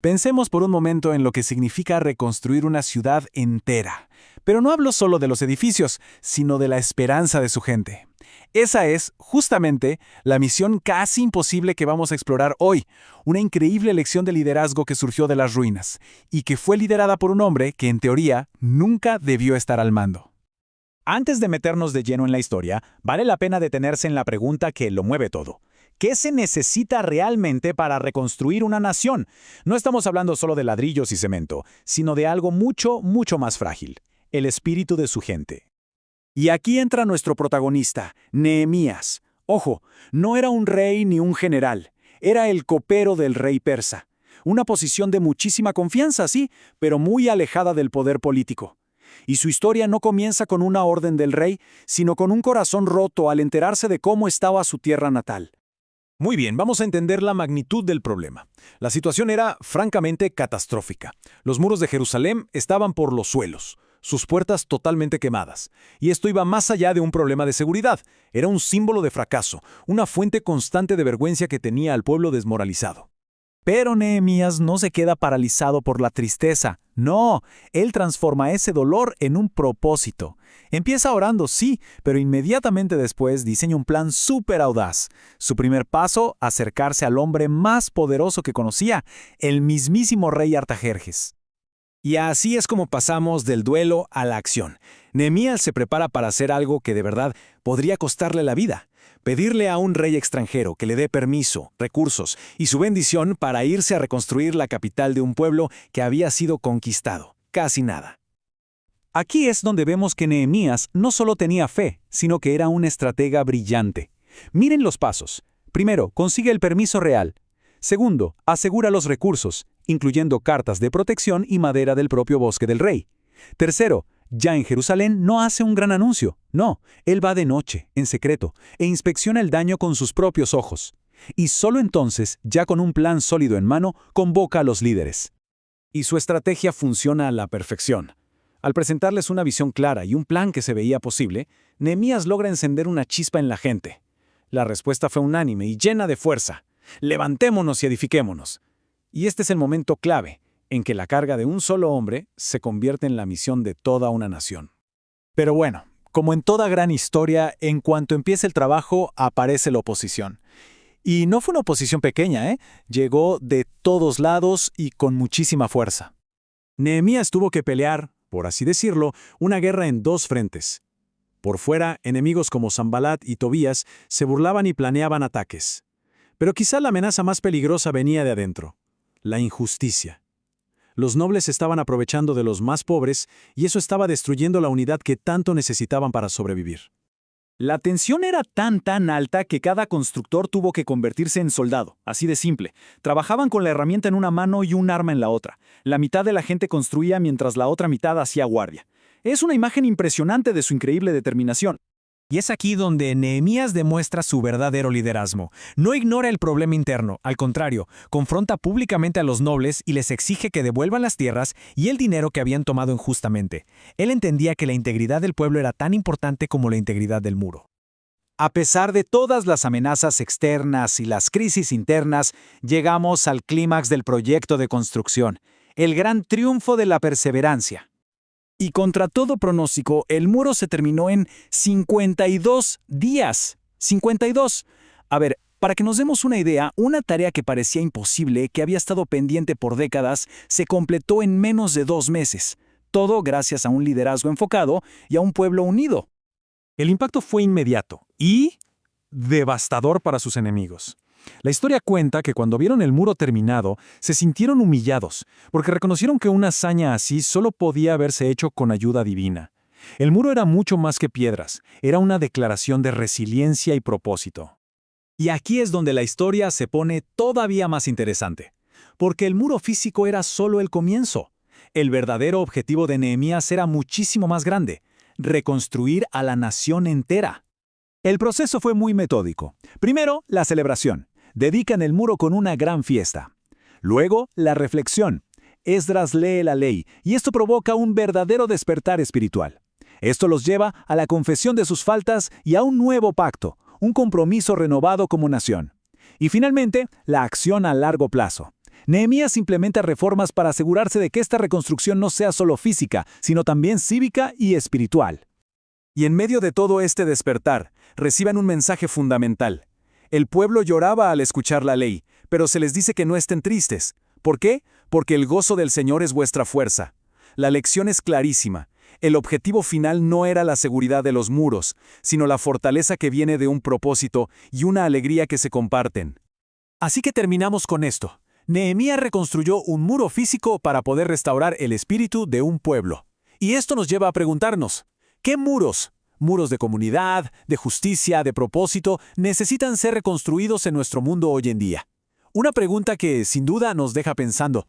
Pensemos por un momento en lo que significa reconstruir una ciudad entera. Pero no hablo solo de los edificios, sino de la esperanza de su gente. Esa es, justamente, la misión casi imposible que vamos a explorar hoy, una increíble lección de liderazgo que surgió de las ruinas, y que fue liderada por un hombre que, en teoría, nunca debió estar al mando. Antes de meternos de lleno en la historia, vale la pena detenerse en la pregunta que lo mueve todo. ¿Qué se necesita realmente para reconstruir una nación? No estamos hablando solo de ladrillos y cemento, sino de algo mucho, mucho más frágil: el espíritu de su gente. Y aquí entra nuestro protagonista, Nehemías. Ojo, no era un rey ni un general, era el copero del rey persa. Una posición de muchísima confianza, sí, pero muy alejada del poder político. Y su historia no comienza con una orden del rey, sino con un corazón roto al enterarse de cómo estaba su tierra natal. Muy bien, vamos a entender la magnitud del problema. La situación era francamente catastrófica. Los muros de Jerusalén estaban por los suelos, sus puertas totalmente quemadas. Y esto iba más allá de un problema de seguridad. Era un símbolo de fracaso, una fuente constante de vergüenza que tenía al pueblo desmoralizado. Pero Nehemías no se queda paralizado por la tristeza. No, él transforma ese dolor en un propósito. Empieza orando, sí, pero inmediatamente después diseña un plan súper audaz. Su primer paso, acercarse al hombre más poderoso que conocía, el mismísimo rey Artajerjes. Y así es como pasamos del duelo a la acción. Nehemías se prepara para hacer algo que de verdad podría costarle la vida: pedirle a un rey extranjero que le dé permiso, recursos y su bendición para irse a reconstruir la capital de un pueblo que había sido conquistado. Casi nada. Aquí es donde vemos que Nehemías no solo tenía fe, sino que era un estratega brillante. Miren los pasos. Primero, consigue el permiso real. Segundo, asegura los recursos, incluyendo cartas de protección y madera del propio bosque del rey. Tercero, ya en Jerusalén no hace un gran anuncio. No, él va de noche, en secreto, e inspecciona el daño con sus propios ojos. Y solo entonces, ya con un plan sólido en mano, convoca a los líderes. Y su estrategia funciona a la perfección. Al presentarles una visión clara y un plan que se veía posible, Nehemías logra encender una chispa en la gente. La respuesta fue unánime y llena de fuerza: levantémonos y edifiquémonos. Y este es el momento clave, en que la carga de un solo hombre se convierte en la misión de toda una nación. Pero bueno, como en toda gran historia, en cuanto empieza el trabajo, aparece la oposición. Y no fue una oposición pequeña, ¿eh? Llegó de todos lados y con muchísima fuerza. Nehemías tuvo que pelear, por así decirlo, una guerra en dos frentes. Por fuera, enemigos como Sanbalat y Tobías se burlaban y planeaban ataques. Pero quizá la amenaza más peligrosa venía de adentro: la injusticia. Los nobles estaban aprovechando de los más pobres y eso estaba destruyendo la unidad que tanto necesitaban para sobrevivir. La tensión era tan alta que cada constructor tuvo que convertirse en soldado, así de simple. Trabajaban con la herramienta en una mano y un arma en la otra. La mitad de la gente construía mientras la otra mitad hacía guardia. Es una imagen impresionante de su increíble determinación. Y es aquí donde Nehemías demuestra su verdadero liderazgo. No ignora el problema interno, al contrario, confronta públicamente a los nobles y les exige que devuelvan las tierras y el dinero que habían tomado injustamente. Él entendía que la integridad del pueblo era tan importante como la integridad del muro. A pesar de todas las amenazas externas y las crisis internas, llegamos al clímax del proyecto de construcción, el gran triunfo de la perseverancia. Y contra todo pronóstico, el muro se terminó en 52 días. 52. A ver, para que nos demos una idea, una tarea que parecía imposible, que había estado pendiente por décadas, se completó en menos de 2 meses. Todo gracias a un liderazgo enfocado y a un pueblo unido. El impacto fue inmediato y devastador para sus enemigos. La historia cuenta que cuando vieron el muro terminado, se sintieron humillados, porque reconocieron que una hazaña así solo podía haberse hecho con ayuda divina. El muro era mucho más que piedras, era una declaración de resiliencia y propósito. Y aquí es donde la historia se pone todavía más interesante, porque el muro físico era solo el comienzo. El verdadero objetivo de Nehemías era muchísimo más grande: reconstruir a la nación entera. El proceso fue muy metódico. Primero, la celebración. Dedican el muro con una gran fiesta. Luego, la reflexión. Esdras lee la ley, y esto provoca un verdadero despertar espiritual. Esto los lleva a la confesión de sus faltas y a un nuevo pacto, un compromiso renovado como nación. Y finalmente, la acción a largo plazo. Nehemías implementa reformas para asegurarse de que esta reconstrucción no sea solo física, sino también cívica y espiritual. Y en medio de todo este despertar, reciben un mensaje fundamental. El pueblo lloraba al escuchar la ley, pero se les dice que no estén tristes. ¿Por qué? Porque el gozo del Señor es vuestra fuerza. La lección es clarísima. El objetivo final no era la seguridad de los muros, sino la fortaleza que viene de un propósito y una alegría que se comparten. Así que terminamos con esto. Nehemías reconstruyó un muro físico para poder restaurar el espíritu de un pueblo. Y esto nos lleva a preguntarnos, ¿qué muros? Muros de comunidad, de justicia, de propósito, necesitan ser reconstruidos en nuestro mundo hoy en día. Una pregunta que, sin duda, nos deja pensando,